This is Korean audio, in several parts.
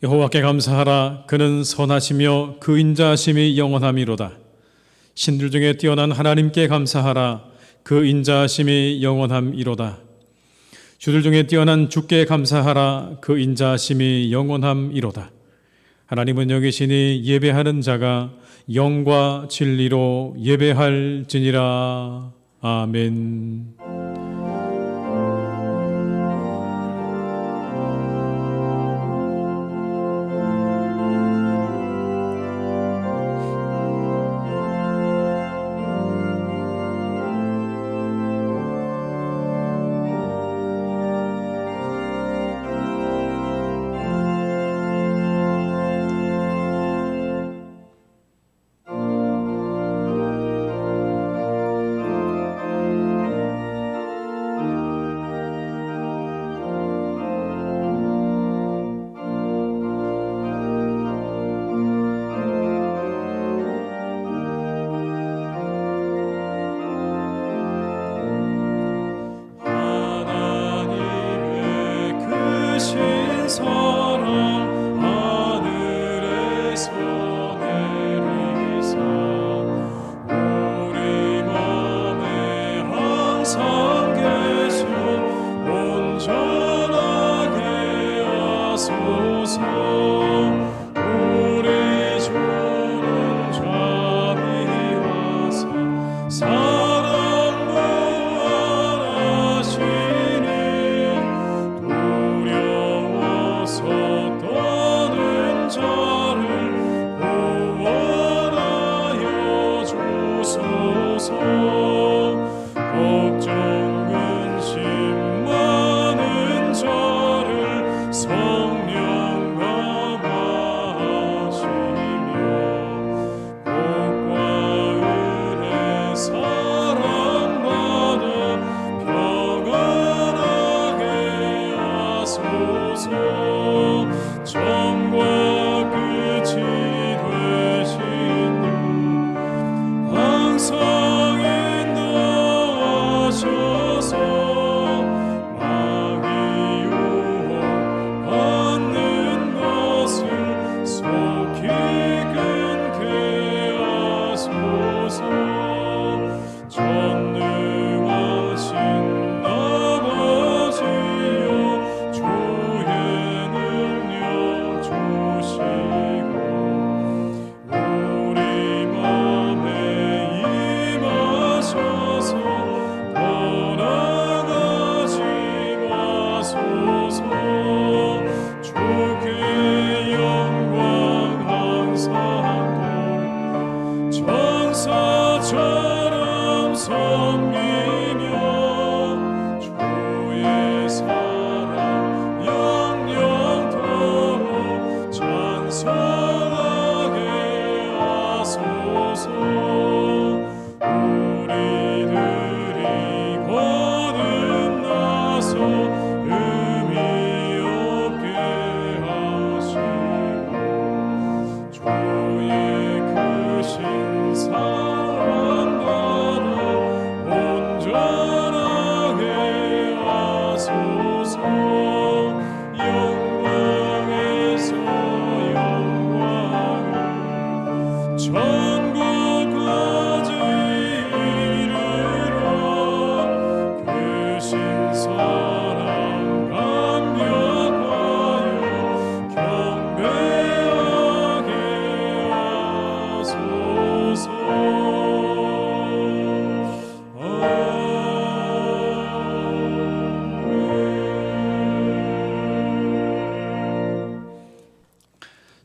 여호와께 감사하라. 그는 선하시며 그 인자하심이 영원함이로다. 신들 중에 뛰어난 하나님께 감사하라. 그 인자하심이 영원함이로다. 주들 중에 뛰어난 주께 감사하라. 그 인자하심이 영원함이로다. 하나님은 여기시니 예배하는 자가 영과 진리로 예배할지니라. 아멘.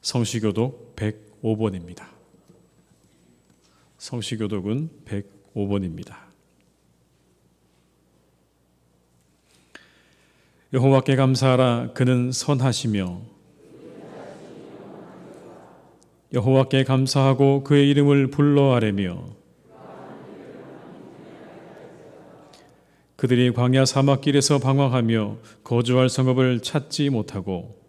성시교독 105번입니다. 성시교독은 105번입니다. 여호와께 감사하라. 그는 선하시며 여호와께 감사하고 그의 이름을 불러아뢰며 그들이 광야 사막길에서 방황하며 거주할 성읍을 찾지 못하고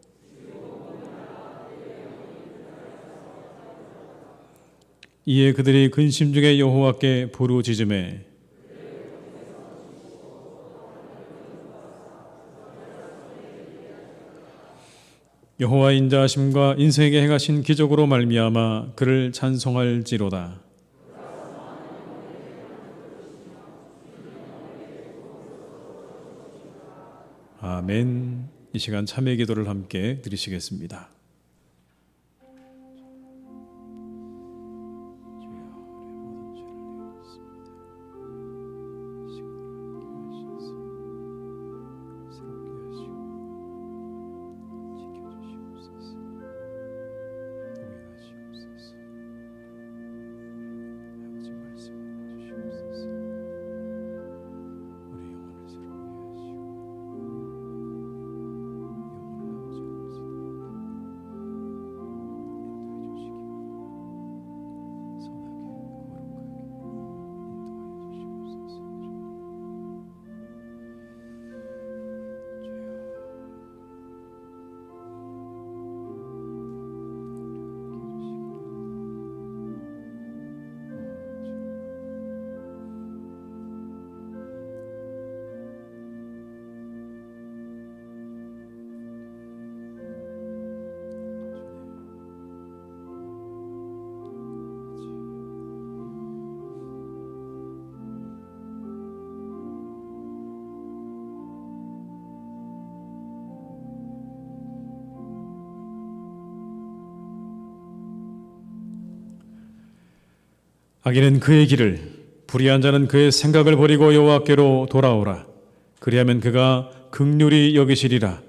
이에 그들이 근심 중에 여호와께 부르짖으매 여호와 인자하심과 인생에게 행하신 기적으로 말미암아 그를 찬송할지로다. 아멘. 이 시간 참회 기도를 함께 드리시겠습니다. 악인은 그의 길을, 불의한 자는 그의 생각을 버리고 여호와께로 돌아오라. 그리하면 그가 긍휼히 여기시리라.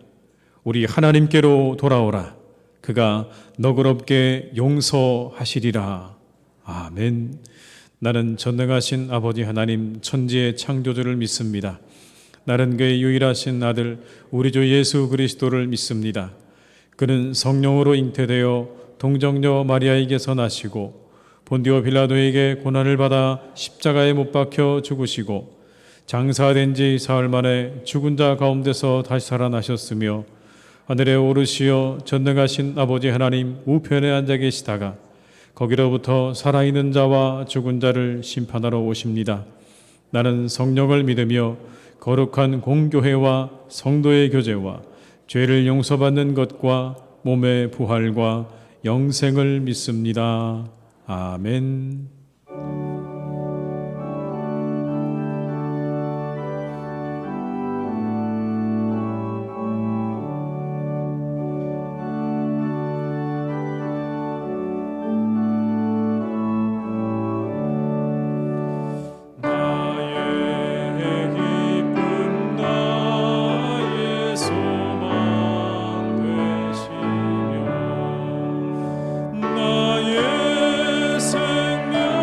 우리 하나님께로 돌아오라. 그가 너그럽게 용서하시리라. 아멘. 나는 전능하신 아버지 하나님 천지의 창조주를 믿습니다. 나는 그의 유일하신 아들 우리 주 예수 그리스도를 믿습니다. 그는 성령으로 잉태되어 동정녀 마리아에게서 나시고 본디오 빌라도에게 고난을 받아 십자가에 못 박혀 죽으시고 장사된 지 사흘 만에 죽은 자 가운데서 다시 살아나셨으며 하늘에 오르시어 전능하신 아버지 하나님 우편에 앉아 계시다가 거기로부터 살아있는 자와 죽은 자를 심판하러 오십니다. 나는 성령을 믿으며 거룩한 공교회와 성도의 교제와 죄를 용서받는 것과 몸의 부활과 영생을 믿습니다. 아멘. 나의 생명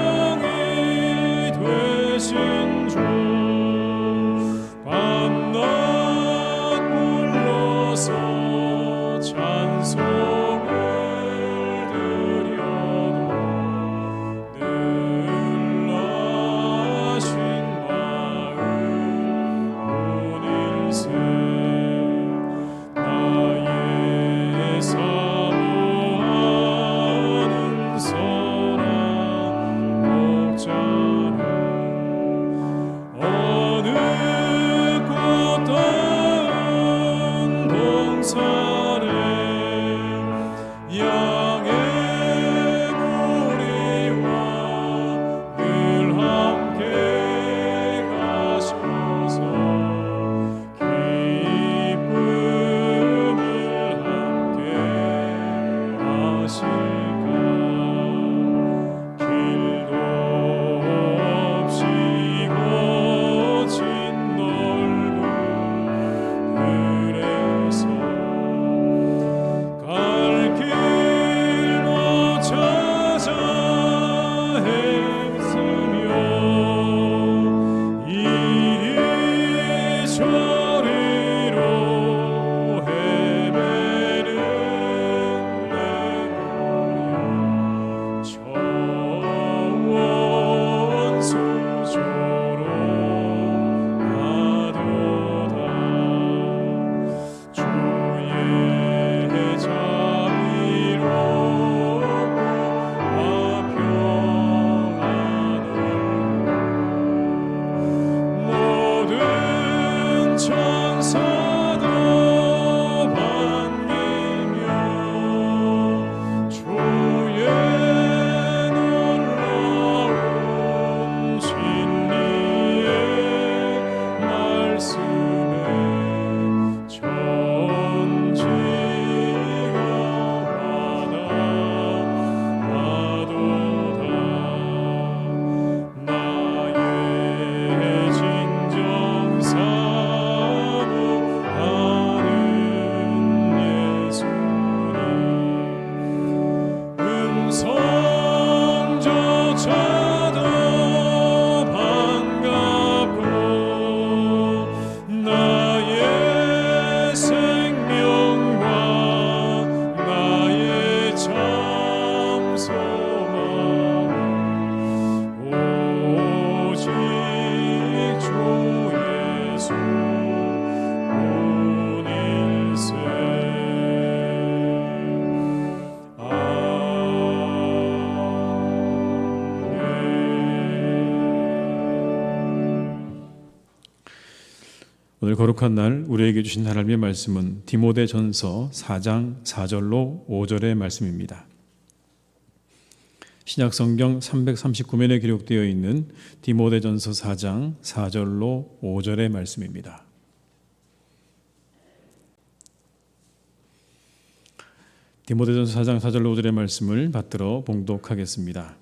오늘 거룩한 날 우리에게 주신 하나님의 말씀은 디모데전서 4장 4절로 5절의 말씀입니다. 신약성경 339면에 기록되어 있는 디모데전서 4장 4절로 5절의 말씀입니다. 디모데전서 4장 4절로 5절의 말씀을 받들어 봉독하겠습니다.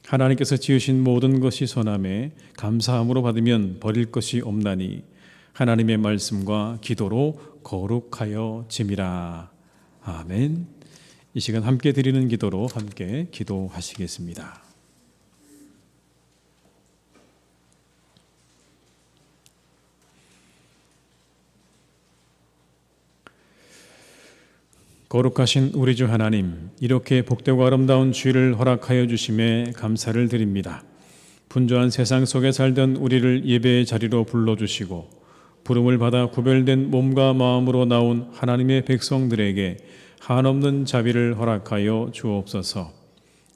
하나님께서 지으신 모든 것이 선함에 감사함으로 받으면 버릴 것이 없나니 하나님의 말씀과 기도로 거룩하여 짐이라. 아멘. 이 시간 함께 드리는 기도로 함께 기도하시겠습니다. 거룩하신 우리 주 하나님, 이렇게 복되고 아름다운 주일을 허락하여 주심에 감사를 드립니다. 분주한 세상 속에 살던 우리를 예배의 자리로 불러주시고 부름을 받아 구별된 몸과 마음으로 나온 하나님의 백성들에게 한없는 자비를 허락하여 주옵소서.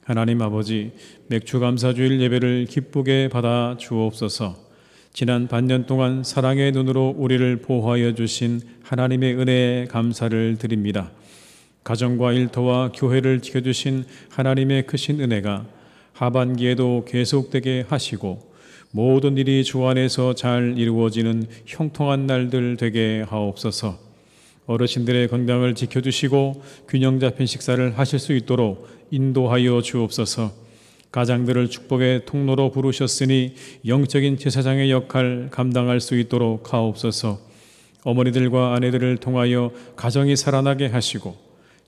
하나님 아버지, 맥주감사주일 예배를 기쁘게 받아 주옵소서. 지난 반년 동안 사랑의 눈으로 우리를 보호하여 주신 하나님의 은혜에 감사를 드립니다. 가정과 일터와 교회를 지켜주신 하나님의 크신 은혜가 하반기에도 계속되게 하시고 모든 일이 주 안에서 잘 이루어지는 형통한 날들 되게 하옵소서. 어르신들의 건강을 지켜주시고 균형 잡힌 식사를 하실 수 있도록 인도하여 주옵소서. 가장들을 축복의 통로로 부르셨으니 영적인 제사장의 역할 감당할 수 있도록 하옵소서. 어머니들과 아내들을 통하여 가정이 살아나게 하시고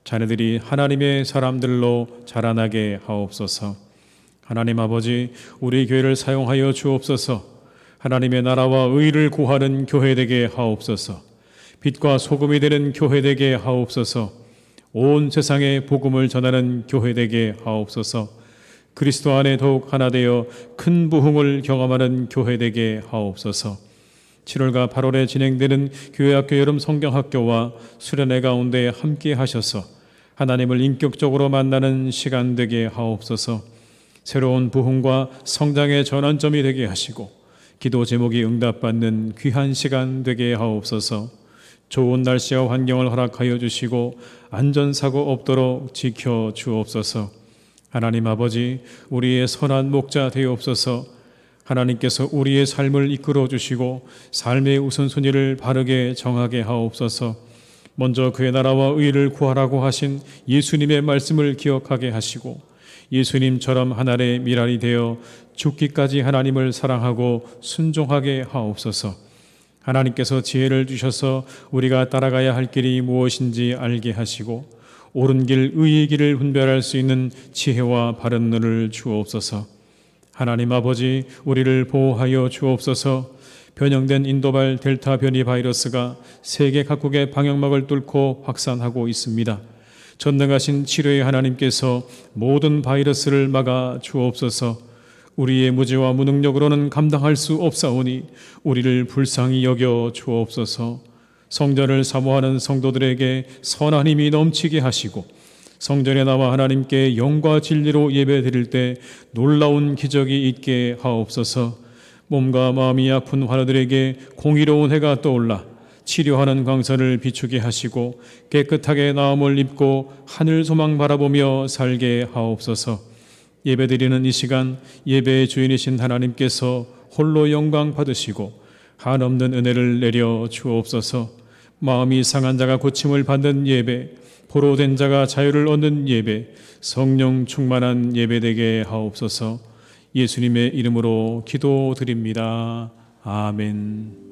자녀들이 하나님의 사람들로 자라나게 하옵소서. 하나님 아버지, 우리 교회를 사용하여 주옵소서. 하나님의 나라와 의를 구하는 교회 되게 하옵소서. 빛과 소금이 되는 교회 되게 하옵소서. 온 세상에 복음을 전하는 교회 되게 하옵소서. 그리스도 안에 더욱 하나 되어 큰 부흥을 경험하는 교회 되게 하옵소서. 7월과 8월에 진행되는 교회학교 여름 성경학교와 수련회 가운데 함께 하셔서 하나님을 인격적으로 만나는 시간 되게 하옵소서. 새로운 부흥과 성장의 전환점이 되게 하시고 기도 제목이 응답받는 귀한 시간 되게 하옵소서. 좋은 날씨와 환경을 허락하여 주시고 안전사고 없도록 지켜 주옵소서. 하나님 아버지, 우리의 선한 목자 되옵소서. 하나님께서 우리의 삶을 이끌어 주시고 삶의 우선순위를 바르게 정하게 하옵소서. 먼저 그의 나라와 의를 구하라고 하신 예수님의 말씀을 기억하게 하시고 예수님처럼 하늘의 미랄이 되어 죽기까지 하나님을 사랑하고 순종하게 하옵소서. 하나님께서 지혜를 주셔서 우리가 따라가야 할 길이 무엇인지 알게 하시고 옳은 길, 의의 길을 분별할 수 있는 지혜와 바른 눈을 주옵소서. 하나님 아버지, 우리를 보호하여 주옵소서. 변형된 인도발 델타 변이 바이러스가 세계 각국의 방역막을 뚫고 확산하고 있습니다. 전능하신 치료의 하나님께서 모든 바이러스를 막아 주옵소서. 우리의 무지와 무능력으로는 감당할 수 없사오니 우리를 불쌍히 여겨 주옵소서. 성전을 사모하는 성도들에게 선한 힘이 넘치게 하시고 성전에 나와 하나님께 영과 진리로 예배드릴 때 놀라운 기적이 있게 하옵소서. 몸과 마음이 아픈 환우들에게 공의로운 해가 떠올라 치료하는 광선을 비추게 하시고 깨끗하게 나음을 입고 하늘 소망 바라보며 살게 하옵소서. 예배드리는 이 시간 예배의 주인이신 하나님께서 홀로 영광 받으시고 한없는 은혜를 내려 주옵소서. 마음이 상한 자가 고침을 받는 예배, 포로된 자가 자유를 얻는 예배, 성령 충만한 예배 되게 하옵소서. 예수님의 이름으로 기도드립니다. 아멘.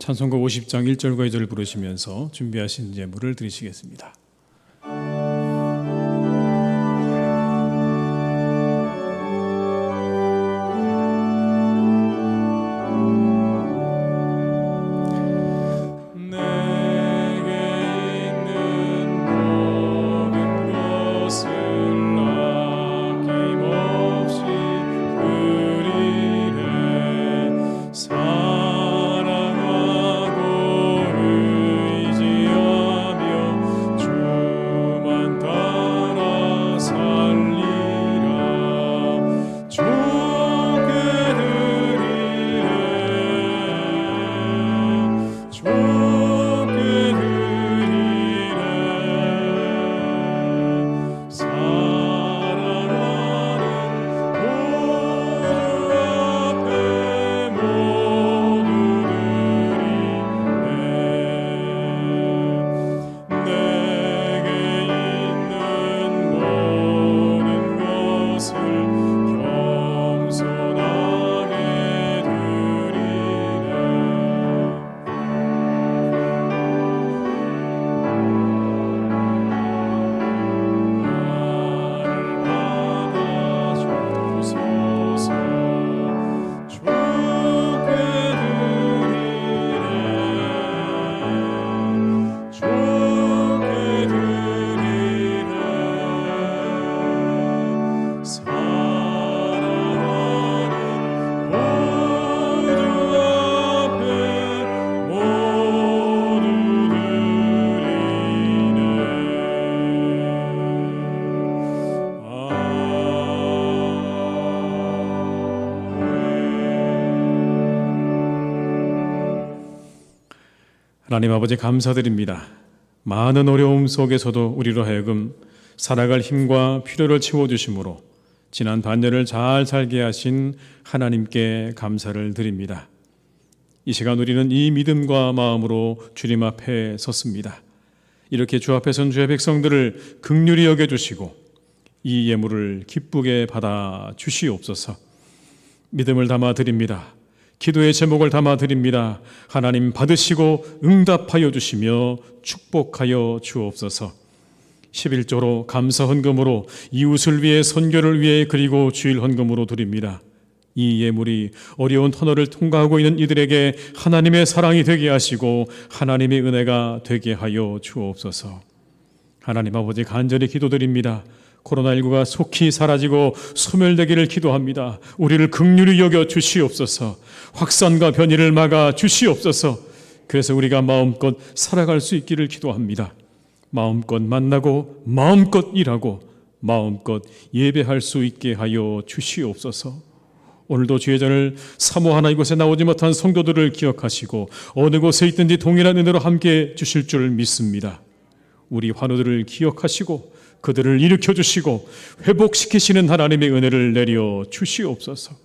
찬송가 50장 1절과 2절을 부르시면서 준비하신 예물을 드리시겠습니다. 하나님 아버지 감사드립니다. 많은 어려움 속에서도 우리로 하여금 살아갈 힘과 필요를 채워주심으로 지난 반년을 잘 살게 하신 하나님께 감사를 드립니다. 이 시간 우리는 이 믿음과 마음으로 주님 앞에 섰습니다. 이렇게 주 앞에 선 주의 백성들을 긍휼히 여겨주시고 이 예물을 기쁘게 받아 주시옵소서. 믿음을 담아 드립니다. 기도의 제목을 담아 드립니다. 하나님 받으시고 응답하여 주시며 축복하여 주옵소서. 11조로 감사 헌금으로 이웃을 위해 선교를 위해 그리고 주일 헌금으로 드립니다. 이 예물이 어려운 터널을 통과하고 있는 이들에게 하나님의 사랑이 되게 하시고 하나님의 은혜가 되게 하여 주옵소서. 하나님 아버지 간절히 기도드립니다. 코로나19가 속히 사라지고 소멸되기를 기도합니다. 우리를 긍휼히 여겨 주시옵소서. 확산과 변이를 막아 주시옵소서. 그래서 우리가 마음껏 살아갈 수 있기를 기도합니다. 마음껏 만나고 마음껏 일하고 마음껏 예배할 수 있게 하여 주시옵소서. 오늘도 주의 전을 사모하나 이곳에 나오지 못한 성도들을 기억하시고 어느 곳에 있든지 동일한 은혜로 함께 주실 줄 믿습니다. 우리 환우들을 기억하시고 그들을 일으켜 주시고 회복시키시는 하나님의 은혜를 내려 주시옵소서.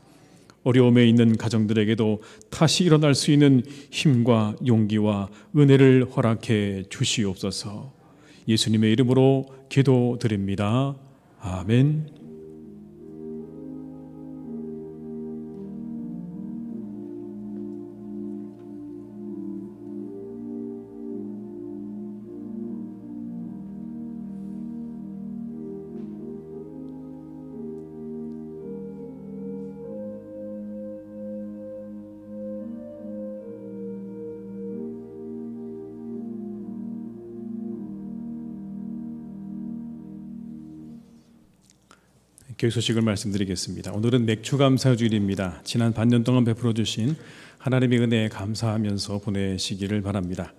어려움에 있는 가정들에게도 다시 일어날 수 있는 힘과 용기와 은혜를 허락해 주시옵소서. 예수님의 이름으로 기도드립니다. 아멘. 교회 소식을 말씀드리겠습니다. 오늘은 맥주감사주일입니다. 지난 반년 동안 베풀어 주신 하나님의 은혜에 감사하면서 보내시기를 바랍니다.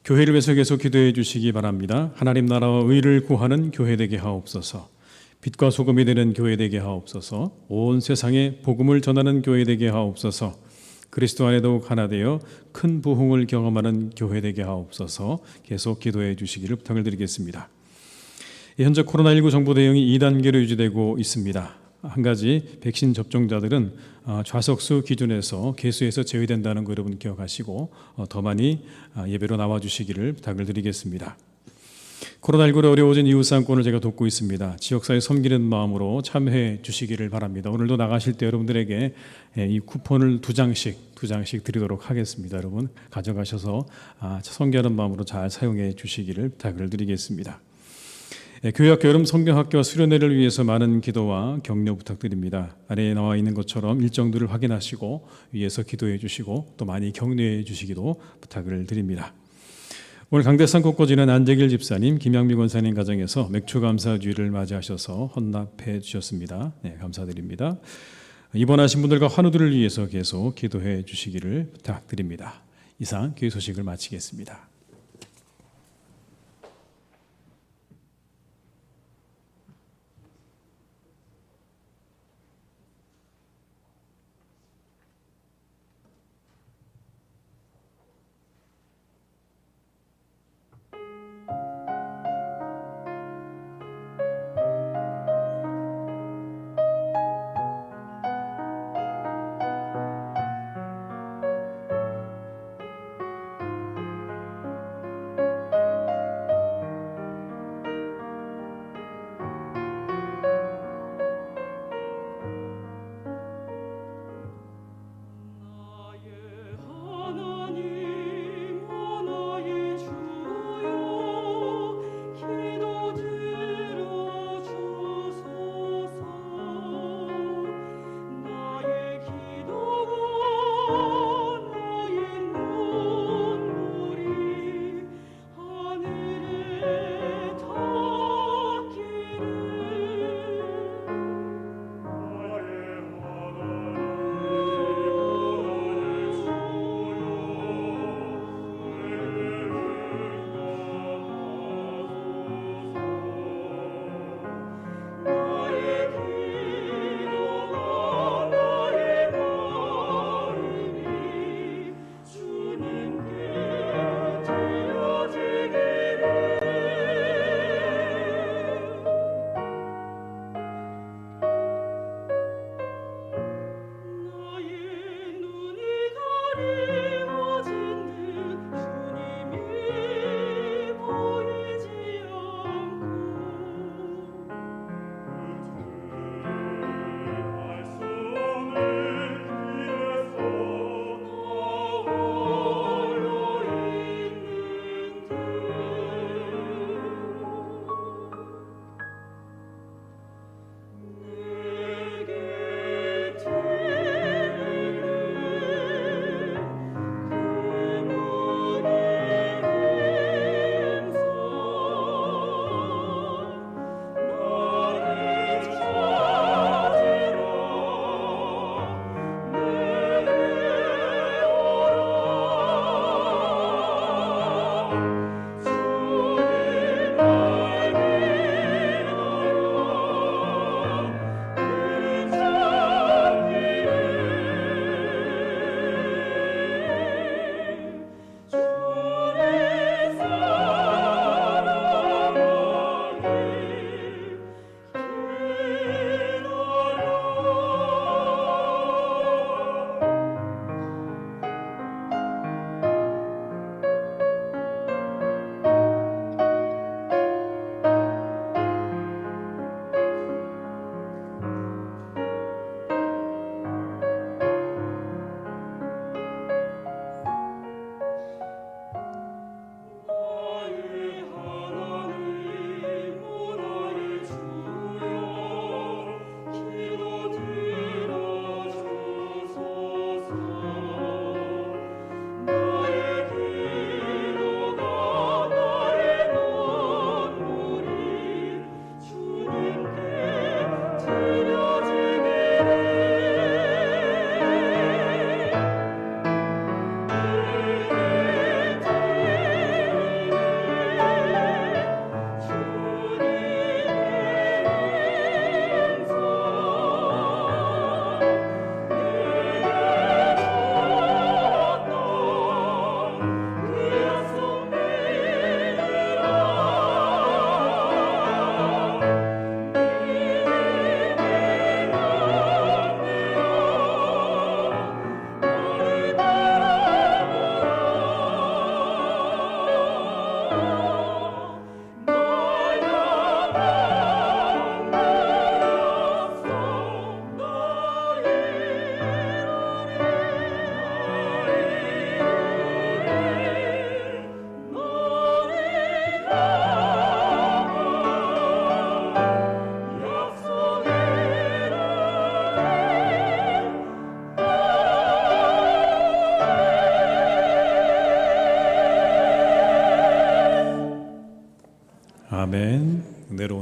교회를 위해서 계속 기도해 주시기 바랍니다. 하나님 나라와 의를 구하는 교회 되게 하옵소서. 빛과 소금이 되는 교회 되게 하옵소서. 온 세상에 복음을 전하는 교회 되게 하옵소서. 그리스도 안에 더욱 하나 되어 큰 부흥을 경험하는 교회 되게 하옵소서. 계속 기도해 주시기를 부탁을 드리겠습니다. 현재 코로나19 정보 대응이 2단계로 유지되고 있습니다. 한 가지 백신 접종자들은 좌석수 기준에서 개수에서 제외된다는 거 여러분 기억하시고 더 많이 예배로 나와주시기를 부탁을 드리겠습니다. 코로나19로 어려워진 이웃상권을 제가 돕고 있습니다. 지역사회 섬기는 마음으로 참여해 주시기를 바랍니다. 오늘도 나가실 때 여러분들에게 이 쿠폰을 두 장씩 드리도록 하겠습니다. 여러분 가져가셔서 섬기는 마음으로 잘 사용해 주시기를 부탁을 드리겠습니다. 교회학교 여름 성경학교 수련회를 위해서 많은 기도와 격려 부탁드립니다. 아래에 나와 있는 것처럼 일정들을 확인하시고 위에서 기도해 주시고 또 많이 격려해 주시기도 부탁을 드립니다. 오늘 강대상 꽃꽂이는 안재길 집사님, 김양미 권사님 가정에서 맥주감사주일을 맞이하셔서 헌납해 주셨습니다. 네, 감사드립니다. 입원하신 분들과 환우들을 위해서 계속 기도해 주시기를 부탁드립니다. 이상 교회 소식을 마치겠습니다.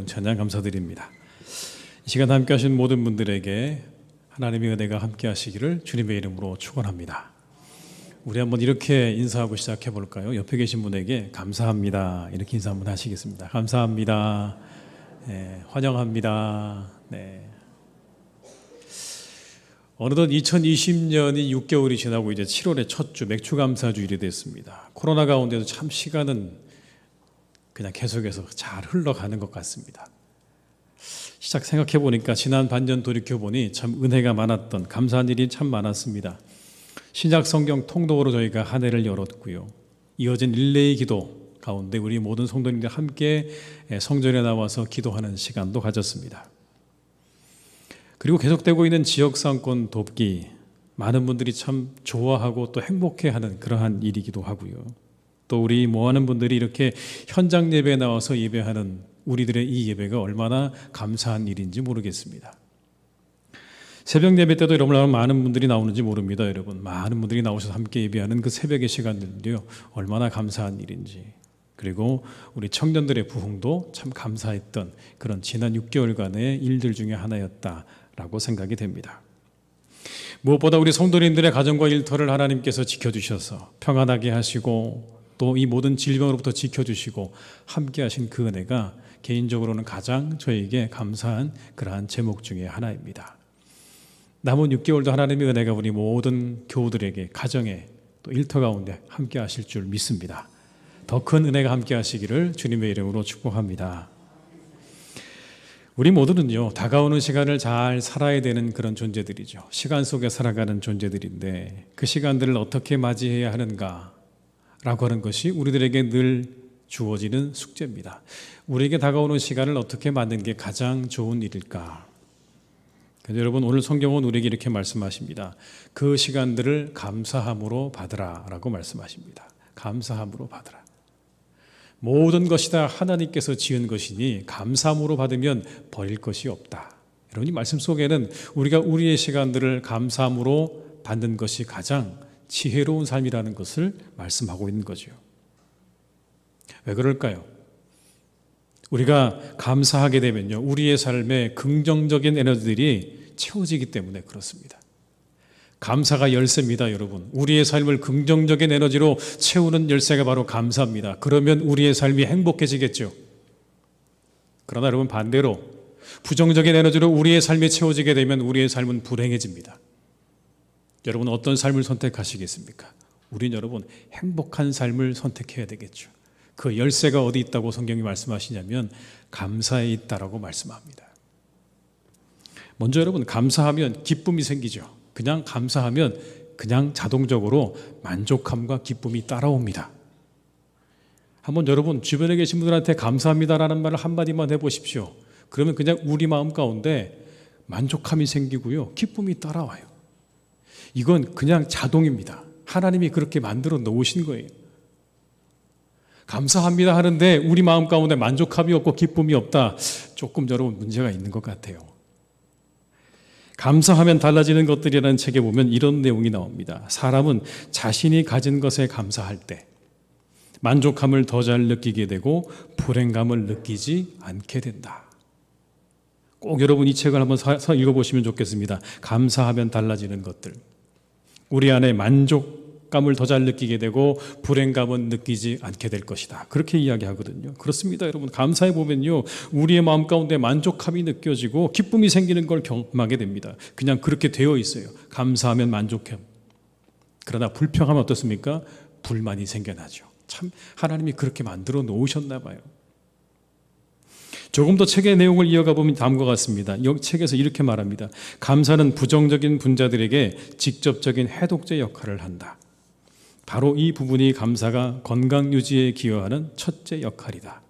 찬양 감사드립니다. 이 시간 함께 하신 모든 분들에게 하나님의 은혜가 함께 하시기를 주님의 이름으로 축원합니다. 우리 한번 이렇게 인사하고 시작해 볼까요? 옆에 계신 분에게 감사합니다. 이렇게 인사 한번 하시겠습니다. 감사합니다. 네, 환영합니다. 네. 어느덧 2020년이 6개월이 지나고 이제 7월의 첫 주 맥추감사주일이 됐습니다. 코로나 가운데도 참 시간은 그냥 계속해서 잘 흘러가는 것 같습니다. 시작 생각해 보니까 지난 반년 돌이켜 보니 참 은혜가 많았던 감사한 일이 참 많았습니다. 신약 성경 통독으로 저희가 한 해를 열었고요. 이어진 릴레이 기도 가운데 우리 모든 성도님들 함께 성전에 나와서 기도하는 시간도 가졌습니다. 그리고 계속되고 있는 지역상권 돕기, 많은 분들이 참 좋아하고 또 행복해하는 그러한 일이기도 하고요. 또 우리 모아는 분들이 이렇게 현장 예배에 나와서 예배하는 우리들의 이 예배가 얼마나 감사한 일인지 모르겠습니다. 새벽 예배 때도 얼마나 많은 분들이 나오는지 모릅니다. 여러분, 많은 분들이 나오셔서 함께 예배하는 그 새벽의 시간들도요, 얼마나 감사한 일인지. 그리고 우리 청년들의 부흥도 참 감사했던 그런 지난 6개월간의 일들 중에 하나였다라고 생각이 됩니다. 무엇보다 우리 성도님들의 가정과 일터를 하나님께서 지켜주셔서 평안하게 하시고 또 이 모든 질병으로부터 지켜주시고 함께 하신 그 은혜가 개인적으로는 가장 저에게 감사한 그러한 제목 중에 하나입니다. 남은 6개월도 하나님의 은혜가 우리 모든 교우들에게 가정에 또 일터 가운데 함께 하실 줄 믿습니다. 더 큰 은혜가 함께 하시기를 주님의 이름으로 축복합니다. 우리 모두는요, 다가오는 시간을 잘 살아야 되는 그런 존재들이죠. 시간 속에 살아가는 존재들인데 그 시간들을 어떻게 맞이해야 하는가 라고 하는 것이 우리들에게 늘 주어지는 숙제입니다. 우리에게 다가오는 시간을 어떻게 맞는 게 가장 좋은 일일까? 여러분, 오늘 성경은 우리에게 이렇게 말씀하십니다. 그 시간들을 감사함으로 받으라 라고 말씀하십니다. 감사함으로 받으라. 모든 것이 다 하나님께서 지은 것이니 감사함으로 받으면 버릴 것이 없다. 여러분, 이 말씀 속에는 우리가 우리의 시간들을 감사함으로 받는 것이 가장 지혜로운 삶이라는 것을 말씀하고 있는 거죠. 왜 그럴까요? 우리가 감사하게 되면요, 우리의 삶에 긍정적인 에너지들이 채워지기 때문에 그렇습니다. 감사가 열쇠입니다, 여러분. 우리의 삶을 긍정적인 에너지로 채우는 열쇠가 바로 감사입니다. 그러면 우리의 삶이 행복해지겠죠. 그러나 여러분, 반대로 부정적인 에너지로 우리의 삶이 채워지게 되면 우리의 삶은 불행해집니다. 여러분, 어떤 삶을 선택하시겠습니까? 우린 여러분, 행복한 삶을 선택해야 되겠죠. 그 열쇠가 어디 있다고 성경이 말씀하시냐면 감사에 있다라고 말씀합니다. 먼저 여러분, 감사하면 기쁨이 생기죠. 그냥 감사하면 그냥 자동적으로 만족함과 기쁨이 따라옵니다. 한번 여러분 주변에 계신 분들한테 감사합니다라는 말을 한마디만 해보십시오. 그러면 그냥 우리 마음 가운데 만족함이 생기고요, 기쁨이 따라와요. 이건 그냥 자동입니다. 하나님이 그렇게 만들어 놓으신 거예요. 감사합니다 하는데 우리 마음 가운데 만족함이 없고 기쁨이 없다. 조금 여러분 문제가 있는 것 같아요. 감사하면 달라지는 것들이라는 책에 보면 이런 내용이 나옵니다. 사람은 자신이 가진 것에 감사할 때 만족함을 더 잘 느끼게 되고 불행감을 느끼지 않게 된다. 꼭 여러분 이 책을 한번 읽어보시면 좋겠습니다. 감사하면 달라지는 것들. 우리 안에 만족감을 더 잘 느끼게 되고 불행감은 느끼지 않게 될 것이다. 그렇게 이야기하거든요. 그렇습니다, 여러분. 감사해 보면요, 우리의 마음 가운데 만족함이 느껴지고 기쁨이 생기는 걸 경험하게 됩니다. 그냥 그렇게 되어 있어요. 감사하면 만족함. 그러나 불평하면 어떻습니까? 불만이 생겨나죠. 참 하나님이 그렇게 만들어 놓으셨나 봐요. 조금 더 책의 내용을 이어가 보면 다음과 같습니다. 이 책에서 이렇게 말합니다. 감사는 부정적인 분자들에게 직접적인 해독제 역할을 한다. 바로 이 부분이 감사가 건강 유지에 기여하는 첫째 역할이다.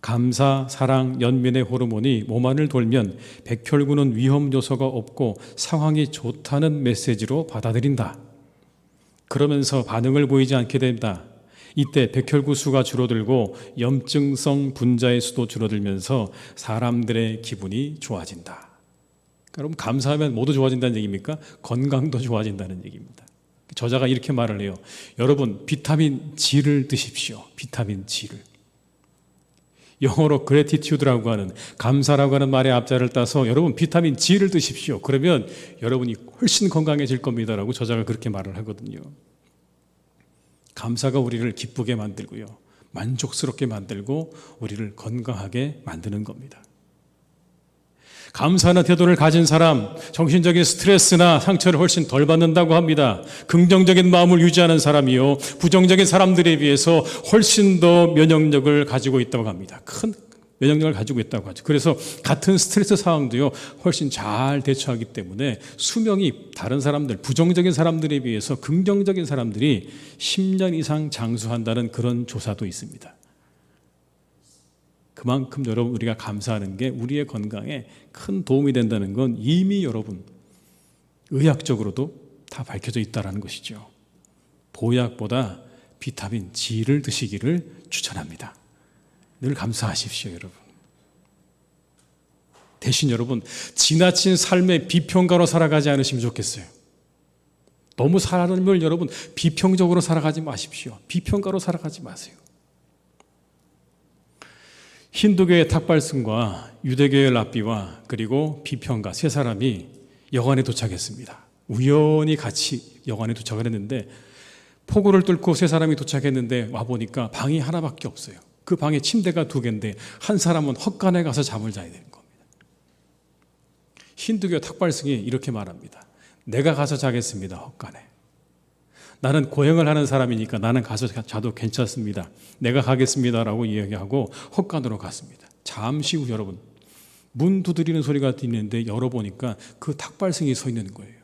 감사, 사랑, 연민의 호르몬이 몸 안을 돌면 백혈구는 위험 요소가 없고 상황이 좋다는 메시지로 받아들인다. 그러면서 반응을 보이지 않게 된다. 이때 백혈구 수가 줄어들고 염증성 분자의 수도 줄어들면서 사람들의 기분이 좋아진다. 여러분, 감사하면 모두 좋아진다는 얘기입니까? 건강도 좋아진다는 얘기입니다. 저자가 이렇게 말을 해요. 여러분, 비타민 G를 드십시오. 비타민 G를. 영어로 gratitude라고 하는, 감사라고 하는 말의 앞자를 따서 여러분 비타민 G를 드십시오. 그러면 여러분이 훨씬 건강해질 겁니다라고 저자가 그렇게 말을 하거든요. 감사가 우리를 기쁘게 만들고요, 만족스럽게 만들고 우리를 건강하게 만드는 겁니다. 감사하는 태도를 가진 사람, 정신적인 스트레스나 상처를 훨씬 덜 받는다고 합니다. 긍정적인 마음을 유지하는 사람이요, 부정적인 사람들에 비해서 훨씬 더 면역력을 가지고 있다고 합니다. 큰 면역력을 가지고 있다고 하죠. 그래서 같은 스트레스 상황도요, 훨씬 잘 대처하기 때문에 수명이 다른 사람들, 부정적인 사람들에 비해서 긍정적인 사람들이 10년 이상 장수한다는 그런 조사도 있습니다. 그만큼 여러분 우리가 감사하는 게 우리의 건강에 큰 도움이 된다는 건 이미 여러분 의학적으로도 다 밝혀져 있다는 것이죠. 보약보다 비타민 G를 드시기를 추천합니다. 늘 감사하십시오, 여러분. 대신 여러분 지나친 삶의 비평가로 살아가지 않으시면 좋겠어요. 너무 삶을 여러분 비평적으로 살아가지 마십시오. 비평가로 살아가지 마세요. 힌두교의 탁발승과 유대교의 랍비와 그리고 비평가 세 사람이 여관에 도착했습니다. 우연히 같이 여관에 도착을 했는데 폭우를 뚫고 세 사람이 도착했는데 와보니까 방이 하나밖에 없어요. 그 방에 침대가 2개인데 한 사람은 헛간에 가서 잠을 자야 되는 겁니다. 힌두교 탁발승이 이렇게 말합니다. 내가 가서 자겠습니다, 헛간에. 나는 고행을 하는 사람이니까 나는 가서 자도 괜찮습니다. 내가 가겠습니다라고 이야기하고 헛간으로 갔습니다. 잠시 후 여러분 문 두드리는 소리가 들리는데 열어보니까 그 탁발승이 서 있는 거예요.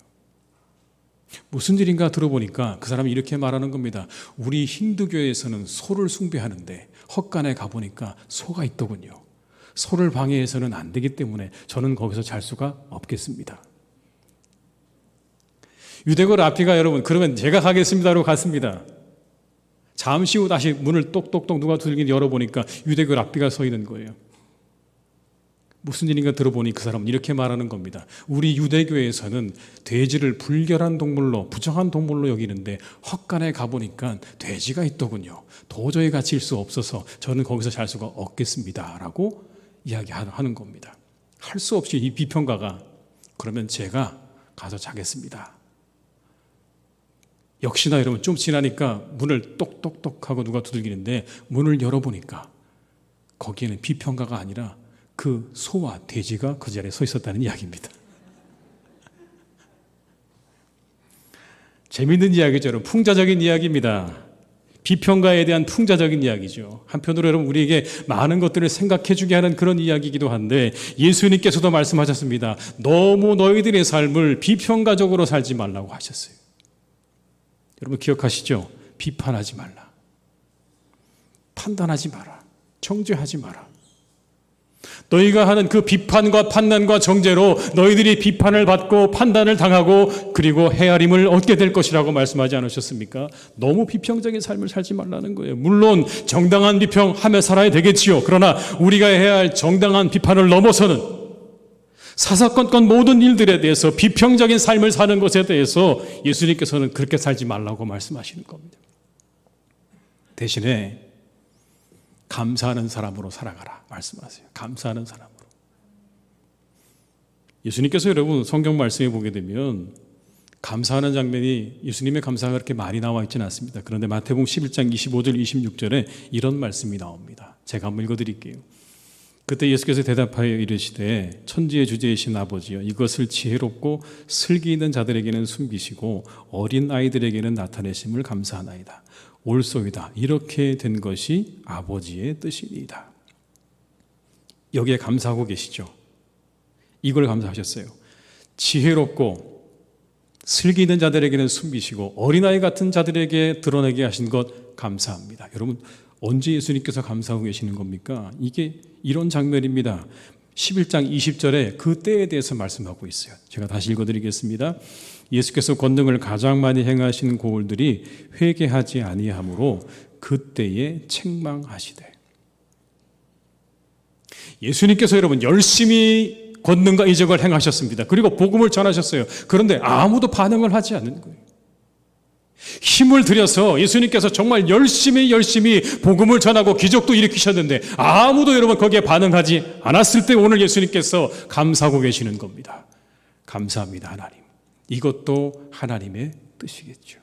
무슨 일인가 들어보니까 그 사람이 이렇게 말하는 겁니다. 우리 힌두교에서는 소를 숭배하는데 헛간에 가보니까 소가 있더군요. 소를 방해해서는 안 되기 때문에 저는 거기서 잘 수가 없겠습니다. 유대교 랍비가 여러분 그러면 제가 가겠습니다라고 갔습니다. 잠시 후 다시 문을 똑똑똑 누가 두들긴 열어보니까 유대교 랍비가 서 있는 거예요. 무슨 일인가 들어보니 그 사람은 이렇게 말하는 겁니다. 우리 유대교에서는 돼지를 불결한 동물로, 부정한 동물로 여기는데 헛간에 가보니까 돼지가 있더군요. 도저히 갇힐 수 없어서 저는 거기서 잘 수가 없겠습니다 라고 이야기하는 겁니다. 할 수 없이 이 비평가가 그러면 제가 가서 자겠습니다. 역시나 여러분 좀 지나니까 문을 똑똑똑 하고 누가 두들기는데 문을 열어보니까 거기에는 비평가가 아니라 그 소와 돼지가 그 자리에 서 있었다는 이야기입니다. 재미있는 이야기죠, 여러분. 풍자적인 이야기입니다. 비평가에 대한 풍자적인 이야기죠. 한편으로 여러분 우리에게 많은 것들을 생각해 주게 하는 그런 이야기이기도 한데 예수님께서도 말씀하셨습니다. 너무 너희들의 삶을 비평가적으로 살지 말라고 하셨어요. 여러분 기억하시죠? 비판하지 말라. 판단하지 마라. 정죄하지 마라. 너희가 하는 그 비판과 판단과 정죄로 너희들이 비판을 받고 판단을 당하고 그리고 헤아림을 얻게 될 것이라고 말씀하지 않으셨습니까? 너무 비평적인 삶을 살지 말라는 거예요. 물론 정당한 비평하며 살아야 되겠지요. 그러나 우리가 해야 할 정당한 비판을 넘어서는 사사건건 모든 일들에 대해서 비평적인 삶을 사는 것에 대해서 예수님께서는 그렇게 살지 말라고 말씀하시는 겁니다. 대신에 감사하는 사람으로 살아가라 말씀하세요. 감사하는 사람으로. 예수님께서 여러분 성경 말씀에 보게 되면 감사하는 장면이 예수님의 감사가 그렇게 많이 나와 있지는 않습니다. 그런데 마태복음 11장 25절 26절에 이런 말씀이 나옵니다. 제가 한번 읽어드릴게요. 그때 예수께서 대답하여 이르시되 천지의 주제이신 아버지여 이것을 지혜롭고 슬기 있는 자들에게는 숨기시고 어린 아이들에게는 나타내심을 감사하나이다. 옳소이다. 이렇게 된 것이 아버지의 뜻이니이다. 여기에 감사하고 계시죠. 이걸 감사하셨어요. 지혜롭고 슬기 있는 자들에게는 숨기시고 어린아이 같은 자들에게 드러내게 하신 것 감사합니다. 여러분 언제 예수님께서 감사하고 계시는 겁니까? 이게 이런 장면입니다. 11장 20절에 그 때에 대해서 말씀하고 있어요. 제가 다시 읽어드리겠습니다. 예수께서 권능을 가장 많이 행하신 고을들이 회개하지 아니하므로 그때에 책망하시되. 예수님께서 여러분 열심히 권능과 이적을 행하셨습니다. 그리고 복음을 전하셨어요. 그런데 아무도 반응을 하지 않는 거예요. 힘을 들여서 예수님께서 정말 열심히 복음을 전하고 기적도 일으키셨는데 아무도 여러분 거기에 반응하지 않았을 때 오늘 예수님께서 감사하고 계시는 겁니다. 감사합니다, 하나님. 이것도 하나님의 뜻이겠죠.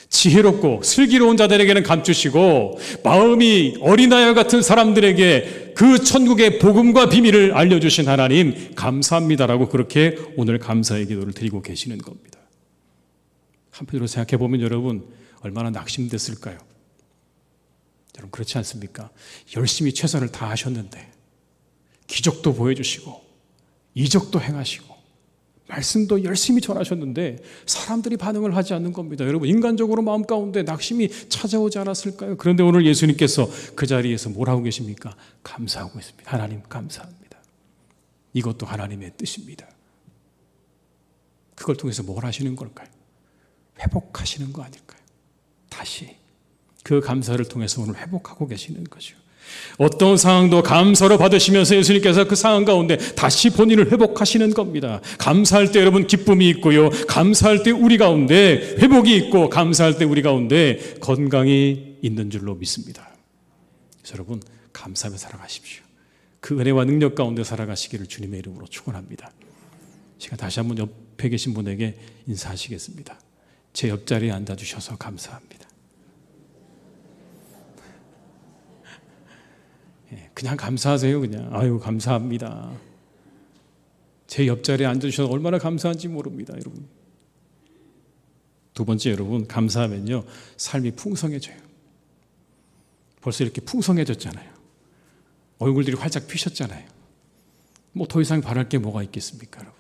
지혜롭고 슬기로운 자들에게는 감추시고 마음이 어린아이와 같은 사람들에게 그 천국의 복음과 비밀을 알려주신 하나님 감사합니다라고 그렇게 오늘 감사의 기도를 드리고 계시는 겁니다. 한편으로 생각해보면 여러분 얼마나 낙심됐을까요? 여러분 그렇지 않습니까? 열심히 최선을 다하셨는데 기적도 보여주시고 이적도 행하시고 말씀도 열심히 전하셨는데 사람들이 반응을 하지 않는 겁니다. 여러분 인간적으로 마음 가운데 낙심이 찾아오지 않았을까요? 그런데 오늘 예수님께서 그 자리에서 뭘 하고 계십니까? 감사하고 있습니다. 하나님 감사합니다. 이것도 하나님의 뜻입니다. 그걸 통해서 뭘 하시는 걸까요? 회복하시는 거 아닐까요? 다시 그 감사를 통해서 오늘 회복하고 계시는 거죠. 어떤 상황도 감사로 받으시면서 예수님께서 그 상황 가운데 다시 본인을 회복하시는 겁니다. 감사할 때 여러분 기쁨이 있고요. 감사할 때 우리 가운데 회복이 있고 감사할 때 우리 가운데 건강이 있는 줄로 믿습니다. 그래서 여러분 감사하며 살아가십시오. 그 은혜와 능력 가운데 살아가시기를 주님의 이름으로 축원합니다. 제가 다시 한번 옆에 계신 분에게 인사하시겠습니다. 제 옆자리에 앉아주셔서 감사합니다. 그냥 감사하세요. 그냥 아유 감사합니다. 제 옆자리에 앉아주셔서 얼마나 감사한지 모릅니다. 여러분. 두 번째 여러분 감사하면요 삶이 풍성해져요. 벌써 이렇게 풍성해졌잖아요. 얼굴들이 활짝 피셨잖아요. 뭐 더 이상 바랄 게 뭐가 있겠습니까 여러분.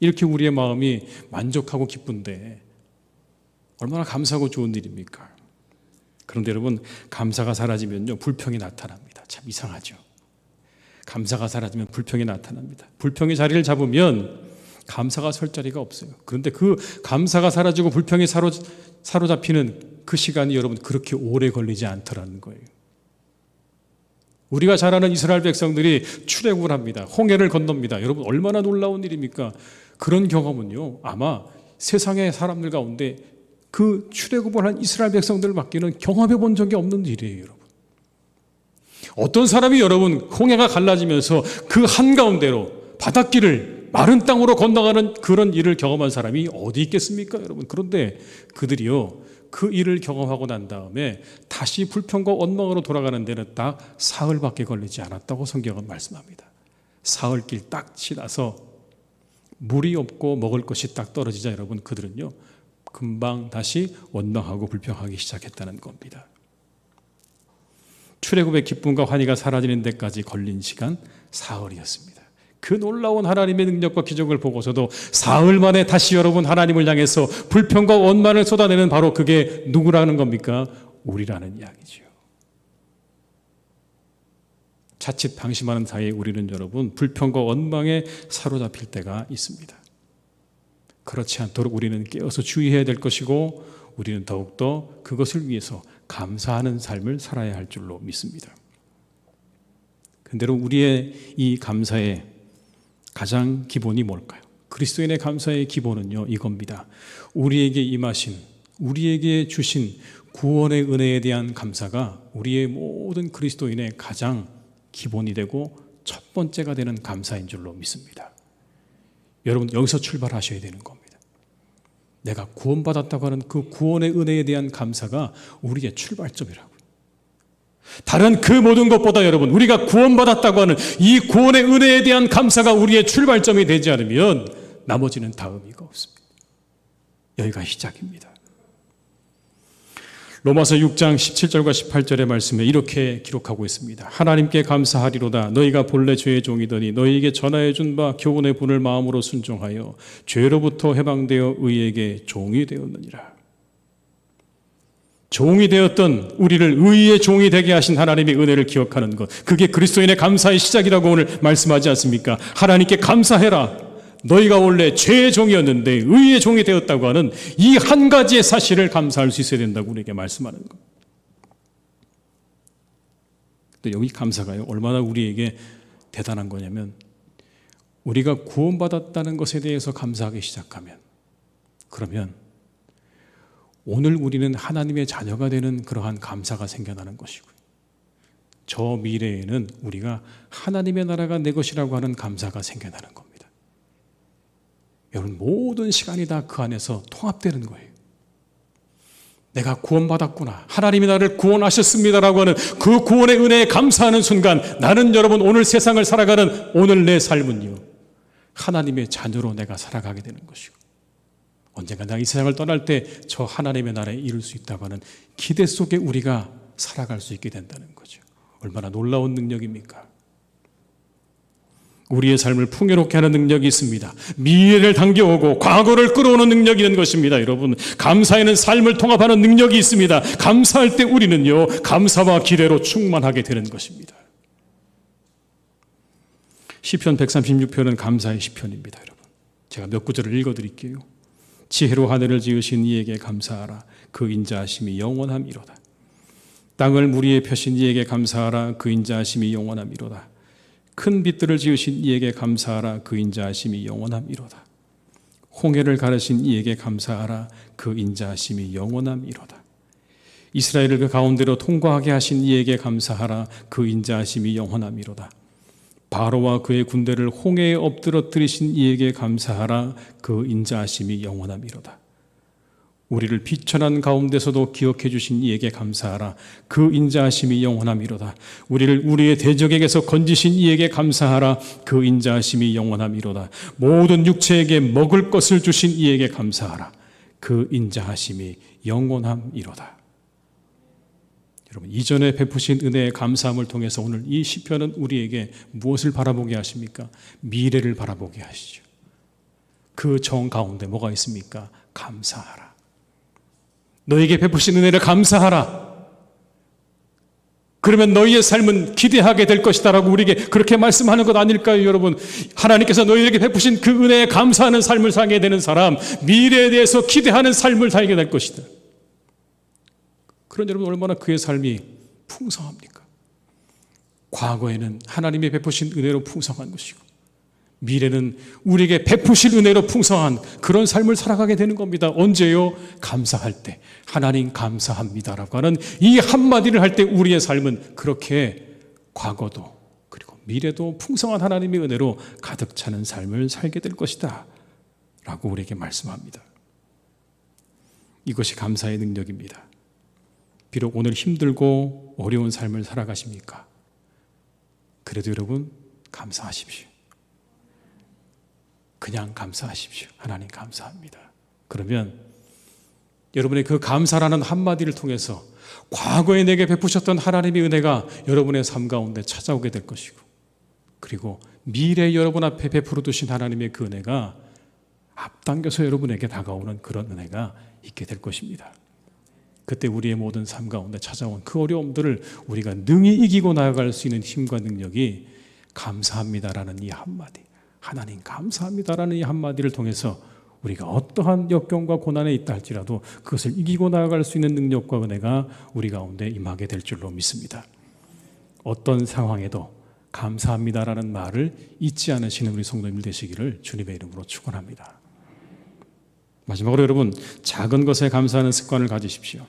이렇게 우리의 마음이 만족하고 기쁜데 얼마나 감사하고 좋은 일입니까? 그런데 여러분 감사가 사라지면요 불평이 나타납니다. 참 이상하죠. 감사가 사라지면 불평이 나타납니다. 불평이 자리를 잡으면 감사가 설 자리가 없어요. 그런데 그 감사가 사라지고 불평이 사로잡히는 그 시간이 여러분 그렇게 오래 걸리지 않더라는 거예요. 우리가 잘 아는 이스라엘 백성들이 출애굽을 합니다. 홍해를 건넙니다. 여러분 얼마나 놀라운 일입니까? 그런 경험은요 아마 세상의 사람들 가운데 그 출애굽을 한 이스라엘 백성들밖에는 경험해 본 적이 없는 일이에요. 여러분. 어떤 사람이 여러분 홍해가 갈라지면서 그 한가운데로 바닷길을 마른 땅으로 건너가는 그런 일을 경험한 사람이 어디 있겠습니까 여러분. 그런데 그들이요 그 일을 경험하고 난 다음에 다시 불평과 원망으로 돌아가는 데는 딱 사흘밖에 걸리지 않았다고 성경은 말씀합니다. 사흘길 딱 지나서 물이 없고 먹을 것이 딱 떨어지자 여러분 그들은요 금방 다시 원망하고 불평하기 시작했다는 겁니다. 출애굽의 기쁨과 환희가 사라지는 데까지 걸린 시간 사흘이었습니다. 그 놀라운 하나님의 능력과 기적을 보고서도 사흘 만에 다시 여러분 하나님을 향해서 불평과 원망을 쏟아내는 바로 그게 누구라는 겁니까? 우리라는 이야기죠. 자칫 방심하는 사이에 우리는 여러분 불평과 원망에 사로잡힐 때가 있습니다. 그렇지 않도록 우리는 깨어서 주의해야 될 것이고 우리는 더욱더 그것을 위해서 감사하는 삶을 살아야 할 줄로 믿습니다. 그런데 우리의 이 감사의 가장 기본이 뭘까요? 그리스도인의 감사의 기본은요 이겁니다. 우리에게 임하신 우리에게 주신 구원의 은혜에 대한 감사가 우리의 모든 그리스도인의 가장 기본이 되고 첫 번째가 되는 감사인 줄로 믿습니다. 여러분 여기서 출발하셔야 되는 겁니다. 내가 구원받았다고 하는 그 구원의 은혜에 대한 감사가 우리의 출발점이라고. 다른 그 모든 것보다 여러분 우리가 구원받았다고 하는 이 구원의 은혜에 대한 감사가 우리의 출발점이 되지 않으면 나머지는 다 의미가 없습니다. 여기가 시작입니다. 로마서 6장 17절과 18절의 말씀에 이렇게 기록하고 있습니다. 하나님께 감사하리로다. 너희가 본래 죄의 종이더니 너희에게 전하여 준 바 교훈의 분을 마음으로 순종하여 죄로부터 해방되어 의에게 종이 되었느니라. 종이 되었던 우리를 의의 종이 되게 하신 하나님의 은혜를 기억하는 것, 그게 그리스도인의 감사의 시작이라고 오늘 말씀하지 않습니까? 하나님께 감사해라. 너희가 원래 죄의 종이었는데 의의 종이 되었다고 하는 이 한 가지의 사실을 감사할 수 있어야 된다고 우리에게 말씀하는 것. 근데 여기 감사가요 얼마나 우리에게 대단한 거냐면 우리가 구원받았다는 것에 대해서 감사하기 시작하면 그러면 오늘 우리는 하나님의 자녀가 되는 그러한 감사가 생겨나는 것이고요. 저 미래에는 우리가 하나님의 나라가 내 것이라고 하는 감사가 생겨나는 겁니다. 여러분, 모든 시간이 다 그 안에서 통합되는 거예요. 내가 구원받았구나, 하나님이 나를 구원하셨습니다라고 하는 그 구원의 은혜에 감사하는 순간, 나는 여러분 오늘 세상을 살아가는 오늘 내 삶은요, 하나님의 자녀로 내가 살아가게 되는 것이고, 언젠가 내가 이 세상을 떠날 때 저 하나님의 나라에 이룰 수 있다고 하는 기대 속에 우리가 살아갈 수 있게 된다는 거죠. 얼마나 놀라운 능력입니까? 우리의 삶을 풍요롭게 하는 능력이 있습니다. 미래를 당겨오고 과거를 끌어오는 능력이 있는 것입니다. 여러분, 감사에는 삶을 통합하는 능력이 있습니다. 감사할 때 우리는요, 감사와 기대로 충만하게 되는 것입니다. 시편 136편은 감사의 시편입니다. 여러분, 제가 몇 구절을 읽어드릴게요. 지혜로 하늘을 지으신 이에게 감사하라. 그 인자하심이 영원함이로다. 땅을 물 위에 펴신 이에게 감사하라. 그 인자하심이 영원함이로다. 큰 빛들을 지으신 이에게 감사하라. 그 인자하심이 영원함이로다. 홍해를 가르신 이에게 감사하라. 그 인자하심이 영원함이로다. 이스라엘을 그 가운데로 통과하게 하신 이에게 감사하라. 그 인자하심이 영원함이로다. 바로와 그의 군대를 홍해에 엎드러뜨리신 이에게 감사하라. 그 인자하심이 영원함이로다. 우리를 비천한 가운데서도 기억해 주신 이에게 감사하라. 그 인자하심이 영원함이로다. 우리를 우리의 대적에게서 건지신 이에게 감사하라. 그 인자하심이 영원함이로다. 모든 육체에게 먹을 것을 주신 이에게 감사하라. 그 인자하심이 영원함이로다. 여러분, 이전에 베푸신 은혜의 감사함을 통해서 오늘 이 시편은 우리에게 무엇을 바라보게 하십니까? 미래를 바라보게 하시죠. 그 정 가운데 뭐가 있습니까? 감사하라. 너에게 베푸신 은혜를 감사하라. 그러면 너희의 삶은 기대하게 될 것이다 라고 우리에게 그렇게 말씀하는 것 아닐까요, 여러분? 하나님께서 너희에게 베푸신 그 은혜에 감사하는 삶을 살게 되는 사람, 미래에 대해서 기대하는 삶을 살게 될 것이다. 그런 여러분, 얼마나 그의 삶이 풍성합니까? 과거에는 하나님이 베푸신 은혜로 풍성한 것이고, 미래는 우리에게 베푸실 은혜로 풍성한 그런 삶을 살아가게 되는 겁니다. 언제요? 감사할 때. 하나님 감사합니다라고 하는 이 한마디를 할 때 우리의 삶은 그렇게 과거도 그리고 미래도 풍성한 하나님의 은혜로 가득 차는 삶을 살게 될 것이다 라고 우리에게 말씀합니다. 이것이 감사의 능력입니다. 비록 오늘 힘들고 어려운 삶을 살아가십니까? 그래도 여러분, 감사하십시오. 그냥 감사하십시오. 하나님 감사합니다. 그러면 여러분의 그 감사라는 한마디를 통해서 과거에 내게 베푸셨던 하나님의 은혜가 여러분의 삶 가운데 찾아오게 될 것이고, 그리고 미래 여러분 앞에 베풀어 두신 하나님의 그 은혜가 앞당겨서 여러분에게 다가오는 그런 은혜가 있게 될 것입니다. 그때 우리의 모든 삶 가운데 찾아온 그 어려움들을 우리가 능히 이기고 나아갈 수 있는 힘과 능력이 감사합니다라는 이 한마디, 하나님 감사합니다라는 이 한마디를 통해서 우리가 어떠한 역경과 고난에 있다 할지라도 그것을 이기고 나아갈 수 있는 능력과 은혜가 우리 가운데 임하게 될 줄로 믿습니다. 어떤 상황에도 감사합니다라는 말을 잊지 않으시는 우리 성도님들 되시기를 주님의 이름으로 축원합니다. 마지막으로 여러분, 작은 것에 감사하는 습관을 가지십시오.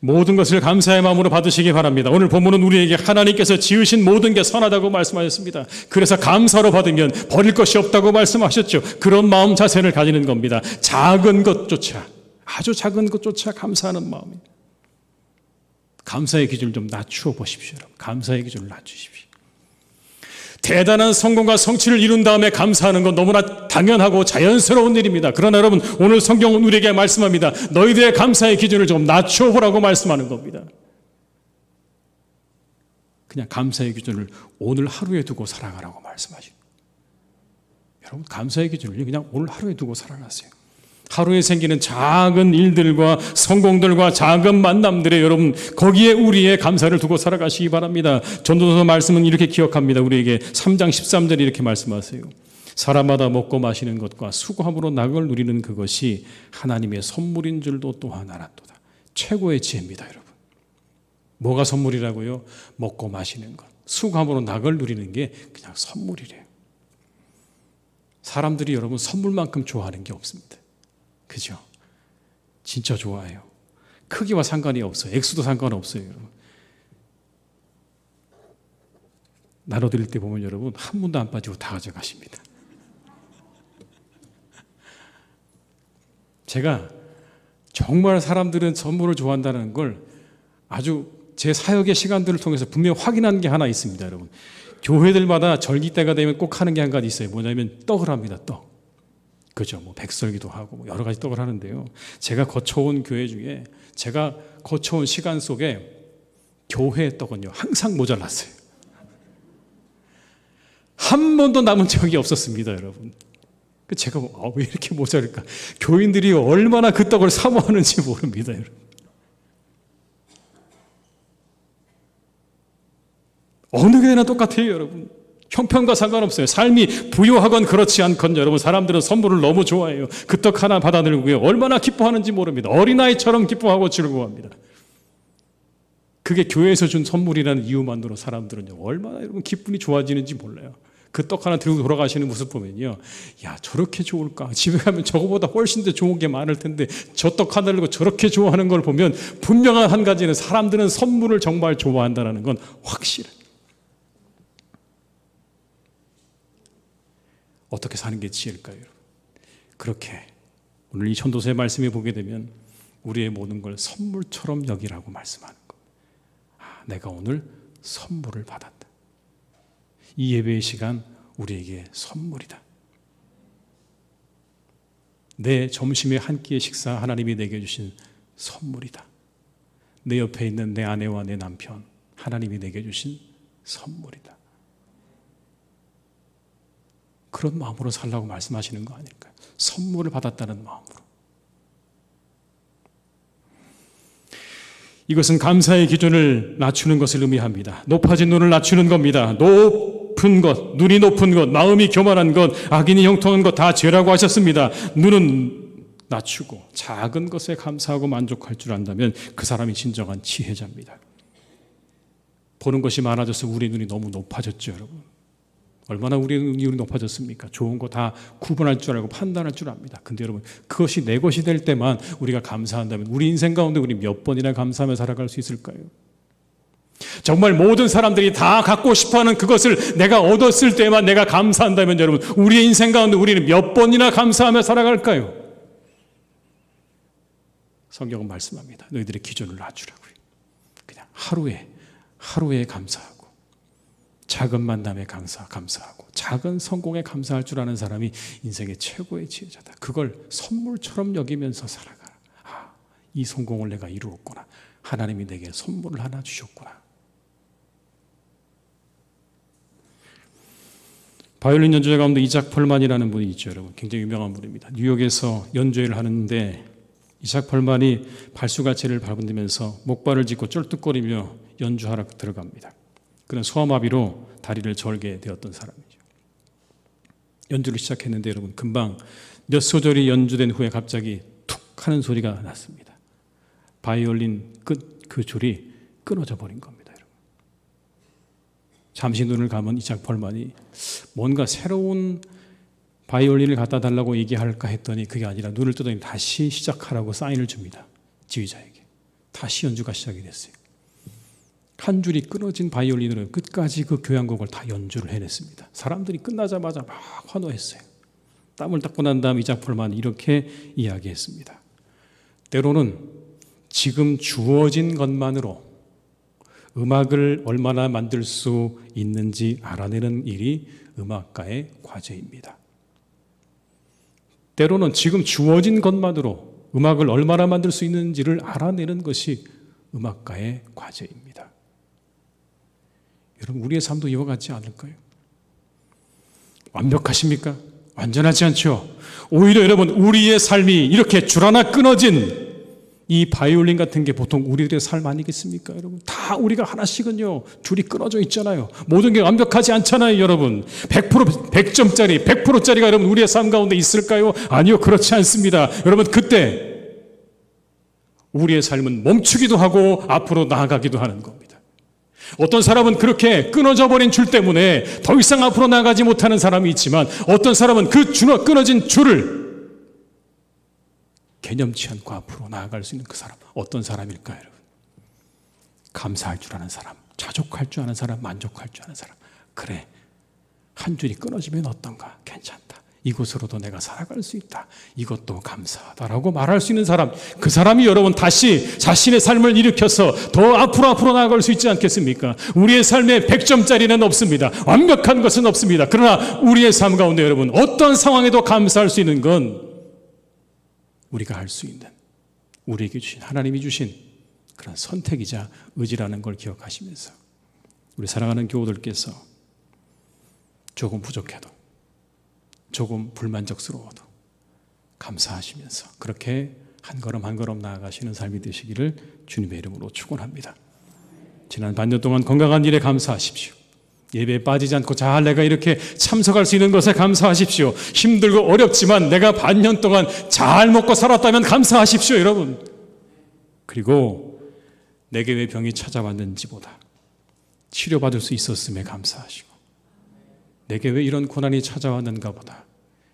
모든 것을 감사의 마음으로 받으시기 바랍니다. 오늘 본문은 우리에게 하나님께서 지으신 모든 게 선하다고 말씀하셨습니다. 그래서 감사로 받으면 버릴 것이 없다고 말씀하셨죠. 그런 마음 자세를 가지는 겁니다. 작은 것조차, 아주 작은 것조차 감사하는 마음입니다. 감사의 기준을 좀 낮추어 보십시오. 여러분. 감사의 기준을 낮추십시오. 대단한 성공과 성취를 이룬 다음에 감사하는 건 너무나 당연하고 자연스러운 일입니다. 그러나 여러분, 오늘 성경은 우리에게 말씀합니다. 너희들의 감사의 기준을 좀 낮추어 보라고 말씀하는 겁니다. 그냥 감사의 기준을 오늘 하루에 두고 살아가라고 말씀하시고, 여러분, 감사의 기준을 그냥 오늘 하루에 두고 살아가세요. 하루에 생기는 작은 일들과 성공들과 작은 만남들에 여러분, 거기에 우리의 감사를 두고 살아가시기 바랍니다. 전도서 말씀은 이렇게 기억합니다. 우리에게 3장 13절에 이렇게 말씀하세요. 사람마다 먹고 마시는 것과 수고함으로 낙을 누리는 그것이 하나님의 선물인 줄도 또한 알았도다. 최고의 지혜입니다, 여러분. 뭐가 선물이라고요? 먹고 마시는 것, 수고함으로 낙을 누리는 게 그냥 선물이래요. 사람들이 여러분 선물만큼 좋아하는 게 없습니다. 그죠? 진짜 좋아해요. 크기와 상관이 없어요. 액수도 상관없어요, 여러분. 나눠드릴 때 보면 여러분 한 분도 안 빠지고 다 가져가십니다. 제가 정말 사람들은 선물을 좋아한다는 걸 아주 제 사역의 시간들을 통해서 분명 확인한 게 하나 있습니다, 여러분. 교회들마다 절기 때가 되면 꼭 하는 게 한 가지 있어요. 뭐냐면 떡을 합니다, 떡. 그죠? 뭐 백설기도 하고 뭐 여러 가지 떡을 하는데요. 제가 거쳐온 교회 중에 제가 거쳐온 시간 속에 교회의 떡은요 항상 모자랐어요. 한 번도 남은 적이 없었습니다, 여러분. 제가 왜 이렇게 모자랄까? 교인들이 얼마나 그 떡을 사모하는지 모릅니다, 여러분. 어느 교회나 똑같아요, 여러분. 형편과 상관없어요. 삶이 부유하건 그렇지 않건 여러분 사람들은 선물을 너무 좋아해요. 그 떡 하나 받아들고요. 얼마나 기뻐하는지 모릅니다. 어린아이처럼 기뻐하고 즐거워합니다. 그게 교회에서 준 선물이라는 이유만으로 사람들은요 얼마나 여러분 기분이 좋아지는지 몰라요. 그 떡 하나 들고 돌아가시는 모습 보면요, 야 저렇게 좋을까? 집에 가면 저거보다 훨씬 더 좋은 게 많을 텐데 저 떡 하나 들고 저렇게 좋아하는 걸 보면 분명한 한 가지는 사람들은 선물을 정말 좋아한다는 건 확실해요. 어떻게 사는 게 지혜일까요, 여러분? 그렇게 오늘 이 전도서의 말씀에 보게 되면 우리의 모든 걸 선물처럼 여기라고 말씀하는 것. 내가 오늘 선물을 받았다. 이 예배의 시간 우리에게 선물이다. 내 점심의 한 끼의 식사 하나님이 내게 주신 선물이다. 내 옆에 있는 내 아내와 내 남편 하나님이 내게 주신 선물이다. 그런 마음으로 살라고 말씀하시는 거 아닐까요? 선물을 받았다는 마음으로. 이것은 감사의 기준을 낮추는 것을 의미합니다. 높아진 눈을 낮추는 겁니다. 높은 것, 눈이 높은 것, 마음이 교만한 것, 악인이 형통한 것 다 죄라고 하셨습니다. 눈은 낮추고 작은 것에 감사하고 만족할 줄 안다면 그 사람이 진정한 지혜자입니다. 보는 것이 많아져서 우리 눈이 너무 높아졌죠, 여러분. 얼마나 우리의 눈이 높아졌습니까? 좋은 거 다 구분할 줄 알고 판단할 줄 압니다. 근데 여러분 그것이 내 것이 될 때만 우리가 감사한다면 우리 인생 가운데 우리 몇 번이나 감사하며 살아갈 수 있을까요? 정말 모든 사람들이 다 갖고 싶어하는 그것을 내가 얻었을 때만 내가 감사한다면 여러분 우리의 인생 가운데 우리는 몇 번이나 감사하며 살아갈까요? 성경은 말씀합니다. 너희들의 기준을 낮추라고요. 그냥 하루에 감사하고 작은 만남에 감사하고 작은 성공에 감사할 줄 아는 사람이 인생의 최고의 지혜자다. 그걸 선물처럼 여기면서 살아가라. 이 성공을 내가 이루었구나. 하나님이 내게 선물을 하나 주셨구나. 바이올린 연주자 가운데 이작 펄만이라는 분이 있죠, 여러분. 굉장히 유명한 분입니다. 뉴욕에서 연주회를 하는데 이작 펄만이 발수가채를 밟으면서 목발을 짚고 쩔뚝거리며 연주하러 들어갑니다. 그는 소아마비로 다리를 절게 되었던 사람이죠. 연주를 시작했는데 여러분 금방 몇 소절이 연주된 후에 갑자기 툭 하는 소리가 났습니다. 바이올린 끝 그 줄이 끊어져 버린 겁니다, 여러분. 잠시 눈을 감은 이작 펄만이 뭔가 새로운 바이올린을 갖다 달라고 얘기할까 했더니 그게 아니라 눈을 뜨더니 다시 시작하라고 사인을 줍니다. 지휘자에게. 다시 연주가 시작이 됐어요. 한 줄이 끊어진 바이올린으로 끝까지 그 교향곡을 다 연주를 해냈습니다. 사람들이 끝나자마자 막 환호했어요. 땀을 닦고 난 다음 이작 펄만이 이렇게 이야기했습니다. 때로는 지금 주어진 것만으로 음악을 얼마나 만들 수 있는지 알아내는 일이 음악가의 과제입니다. 때로는 지금 주어진 것만으로 음악을 얼마나 만들 수 있는지를 알아내는 것이 음악가의 과제입니다. 여러분 우리의 삶도 이와 같지 않을까요? 완벽하십니까? 완전하지 않죠. 오히려 여러분 우리의 삶이 이렇게 줄 하나 끊어진 이 바이올린 같은 게 보통 우리들의 삶 아니겠습니까? 여러분 다 우리가 하나씩은요 줄이 끊어져 있잖아요. 모든 게 완벽하지 않잖아요, 여러분. 100% 100점짜리 100%짜리가 여러분 우리의 삶 가운데 있을까요? 아니요, 그렇지 않습니다. 여러분 그때 우리의 삶은 멈추기도 하고 앞으로 나아가기도 하는 겁니다. 어떤 사람은 그렇게 끊어져 버린 줄 때문에 더 이상 앞으로 나가지 못하는 사람이 있지만, 어떤 사람은 그 끊어진 줄을 개념치 않고 앞으로 나아갈 수 있는 그 사람, 어떤 사람일까요, 여러분? 감사할 줄 아는 사람, 자족할 줄 아는 사람, 만족할 줄 아는 사람. 그래, 한 줄이 끊어지면 어떤가? 괜찮다. 이곳으로도 내가 살아갈 수 있다. 이것도 감사하다라고 말할 수 있는 사람, 그 사람이 여러분 다시 자신의 삶을 일으켜서 더 앞으로 나아갈 수 있지 않겠습니까? 우리의 삶에 100점짜리는 없습니다. 완벽한 것은 없습니다. 그러나 우리의 삶 가운데 여러분, 어떤 상황에도 감사할 수 있는 건 우리가 할 수 있는, 우리에게 주신, 하나님이 주신 그런 선택이자 의지라는 걸 기억하시면서, 우리 사랑하는 교우들께서 조금 부족해도, 조금 불만족스러워도 감사하시면서 그렇게 한 걸음 한 걸음 나아가시는 삶이 되시기를 주님의 이름으로 축원합니다. 지난 반년 동안 건강한 일에 감사하십시오. 예배에 빠지지 않고 잘 내가 이렇게 참석할 수 있는 것에 감사하십시오. 힘들고 어렵지만 내가 반년 동안 잘 먹고 살았다면 감사하십시오, 여러분. 그리고 내게 왜 병이 찾아왔는지보다 치료받을 수 있었음에 감사하시고, 내게 왜 이런 고난이 찾아왔는가 보다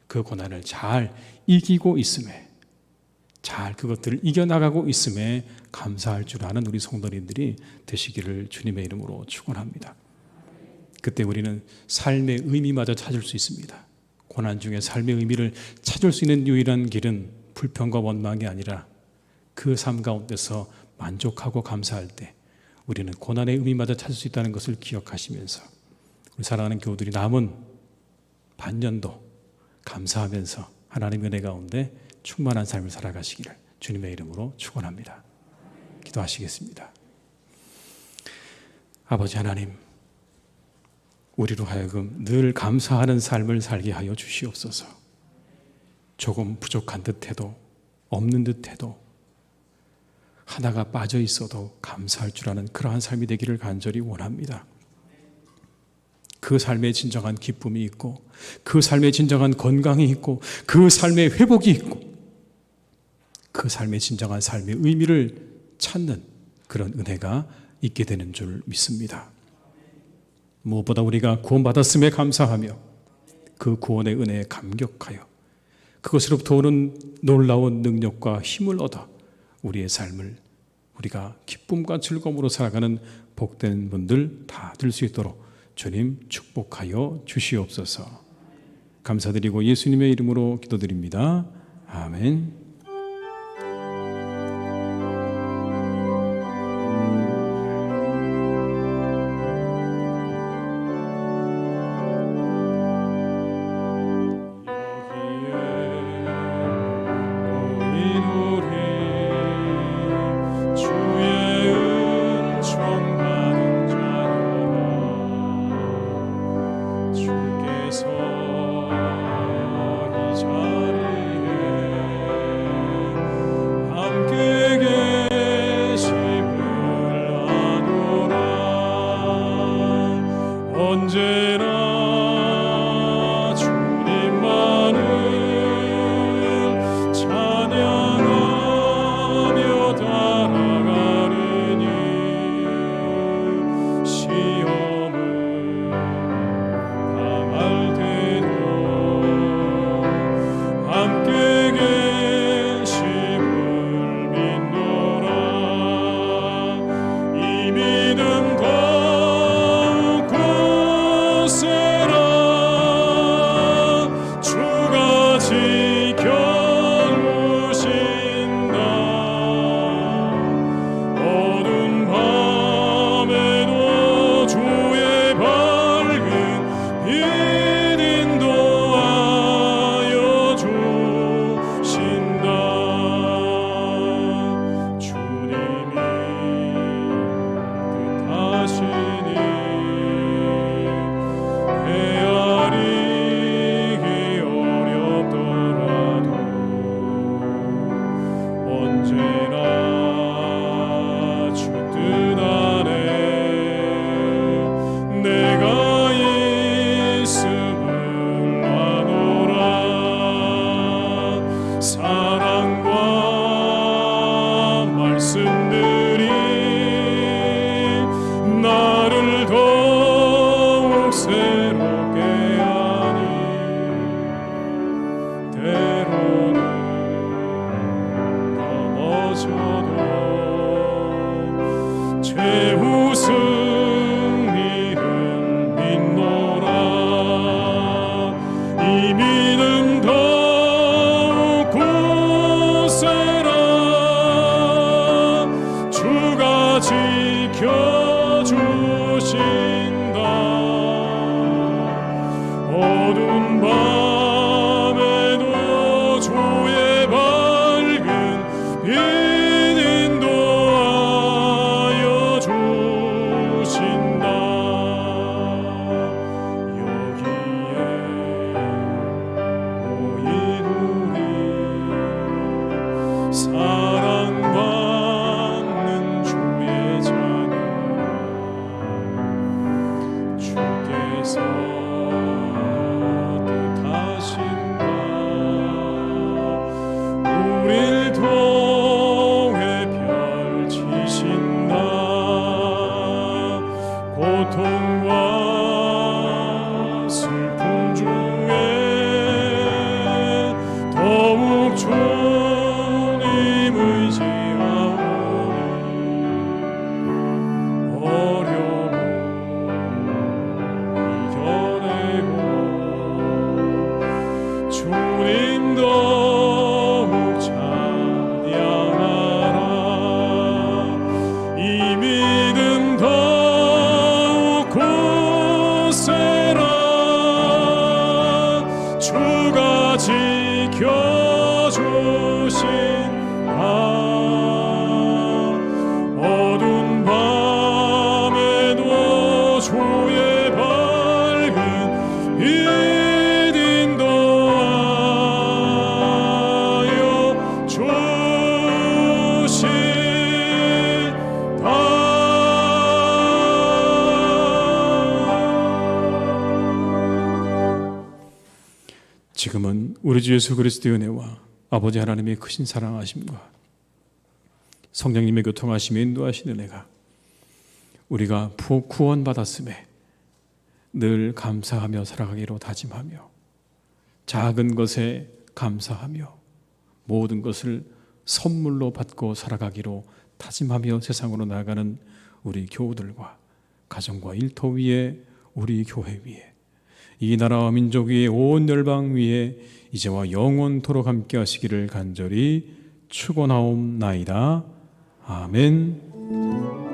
그 고난을 잘 이기고 있음에, 잘 그것들을 이겨나가고 있음에 감사할 줄 아는 우리 성도님들이 되시기를 주님의 이름으로 축원합니다. 그때 우리는 삶의 의미마저 찾을 수 있습니다. 고난 중에 삶의 의미를 찾을 수 있는 유일한 길은 불평과 원망이 아니라 그 삶 가운데서 만족하고 감사할 때 우리는 고난의 의미마저 찾을 수 있다는 것을 기억하시면서, 우리 사랑하는 교우들이 남은 반년도 감사하면서 하나님의 은혜 가운데 충만한 삶을 살아가시기를 주님의 이름으로 축원합니다. 기도하시겠습니다. 아버지 하나님, 우리로 하여금 늘 감사하는 삶을 살게 하여 주시옵소서. 조금 부족한 듯해도, 없는 듯해도, 하나가 빠져 있어도 감사할 줄 아는 그러한 삶이 되기를 간절히 원합니다. 그 삶에 진정한 기쁨이 있고, 그 삶에 진정한 건강이 있고, 그 삶에 회복이 있고, 그 삶에 진정한 삶의 의미를 찾는 그런 은혜가 있게 되는 줄 믿습니다. 무엇보다 우리가 구원받았음에 감사하며 그 구원의 은혜에 감격하여 그것으로부터 오는 놀라운 능력과 힘을 얻어 우리의 삶을 우리가 기쁨과 즐거움으로 살아가는 복된 분들 다 될 수 있도록 주님 축복하여 주시옵소서. 감사드리고 예수님의 이름으로 기도드립니다. 아멘. 믿음 곳곳에라 외롭게 하니 때로는 넘어져도 최우승 이를 믿노라. 이 믿음 더욱 굳세라. 주가 지켜주신다. 어두운 밤에도 주의 밝은 빛 인도하여 주신다. 여기에 모인 우리 사랑받는 주의 자녀라. 주께서 뜻하신다. 우릴 통해 펼치신다. 고통과 슬픔 중에 더욱 주님 의지하오니 어려움 이겨내고 주님 더욱 찬양하라. 이 믿음 더욱 굳세라. 주가 지켜주신다. 어두운 밤에도 주의 밝은 빛 인도하여 주신다. 지금은 우리 주 예수 그리스도의 은혜와 아버지 하나님의 크신 사랑하심과 성령님의 교통하심에 인도하신 은혜가 우리가 구원받았음에 늘 감사하며 살아가기로 다짐하며 작은 것에 감사하며 모든 것을 선물로 받고 살아가기로 다짐하며 세상으로 나아가는 우리 교우들과 가정과 일터 위에 우리 교회 위에 이 나라와 민족 위에 온 열방 위에 이제와 영원토록 함께 하시기를 간절히 축원하옵나이다. 아멘.